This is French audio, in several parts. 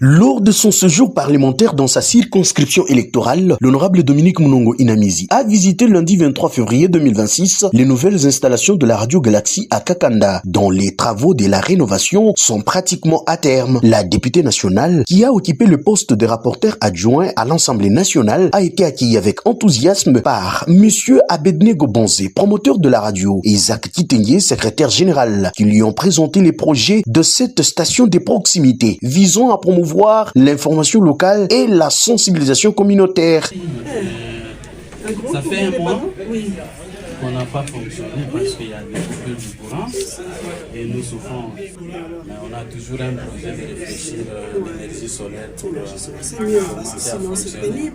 Lors de son séjour parlementaire dans sa circonscription électorale, l'honorable Dominique Munongo Inamizi a visité lundi 23 février 2026 les nouvelles installations de la Radio Galaxy à Kakanda, dont les travaux de la rénovation sont pratiquement à terme. La députée nationale, qui a occupé le poste de rapporteur adjoint à l'Assemblée nationale, a été accueillie avec enthousiasme par Monsieur Abednego Bonzé, promoteur de la radio, et Isaac Kitenye, secrétaire général, qui lui ont présenté les projets de cette station de proximité visant à promouvoir l'information locale et la sensibilisation communautaire. Ça fait un mois qu'on n'a pas fonctionné parce qu'il y a des coupures du courant et nous souffrons. Mais on a toujours un projet de réfléchir l'énergie solaire pour commencer à fonctionner.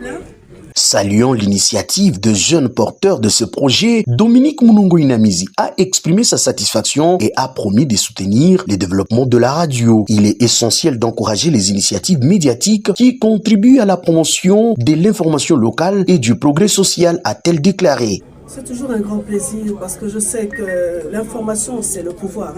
Saluant l'initiative de jeunes porteurs de ce projet, Dominique Munongo Inamizi a exprimé sa satisfaction et a promis de soutenir le développement de la radio. Il est essentiel d'encourager les initiatives médiatiques qui contribuent à la promotion de l'information locale et du progrès social, a-t-elle déclaré. C'est toujours un grand plaisir parce que je sais que l'information, c'est le pouvoir.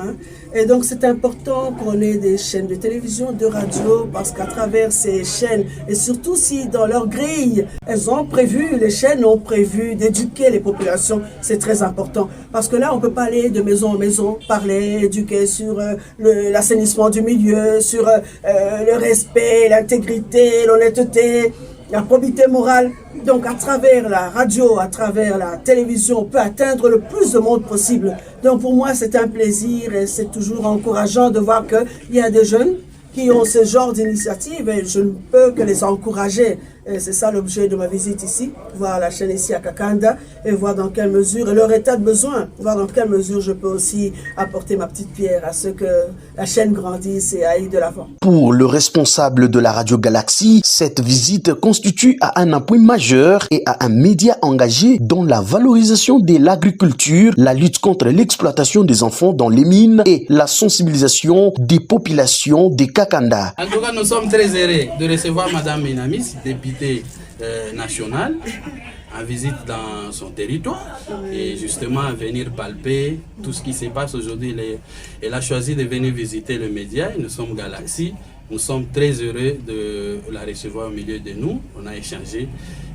Et donc, c'est important qu'on ait des chaînes de télévision, de radio, parce qu'à travers ces chaînes, et surtout si dans leur grille, les chaînes ont prévu d'éduquer les populations, c'est très important. Parce que là, on ne peut pas aller de maison en maison, parler, éduquer sur l'assainissement du milieu, sur le respect, l'intégrité, l'honnêteté, la probité morale. Donc à travers la radio, à travers la télévision, on peut atteindre le plus de monde possible. Donc pour moi c'est un plaisir et c'est toujours encourageant de voir qu'il y a des jeunes qui ont ce genre d'initiative et je ne peux que les encourager. Et c'est ça l'objet de ma visite ici, voir la chaîne ici à Kakanda et voir dans quelle mesure, et leur état de besoin, voir dans quelle mesure je peux aussi apporter ma petite pierre à ce que la chaîne grandisse et aille de l'avant. Pour le responsable de la Radio Galaxy, cette visite constitue un appui majeur et à un média engagé dans la valorisation de l'agriculture, la lutte contre l'exploitation des enfants dans les mines et la sensibilisation des populations de Kakanda. En tout cas, nous sommes très heureux de recevoir Madame Inamis, députée nationale, en visite dans son territoire et justement à venir palper tout ce qui se passe aujourd'hui. Elle a choisi de venir visiter le média et nous sommes Galaxy. Nous sommes très heureux de la recevoir au milieu de nous. On a échangé.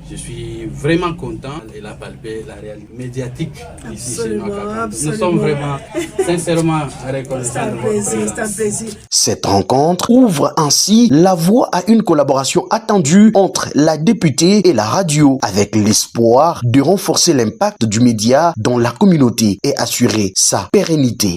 Je suis vraiment content. Elle a palpé la réalité médiatique ici chez nous. Nous sommes vraiment, sincèrement reconnaissants de votre présence. C'est un plaisir. Cette rencontre ouvre ainsi la voie à une collaboration attendue entre la députée et la radio, avec l'espoir de renforcer l'impact du média dans la communauté et assurer sa pérennité.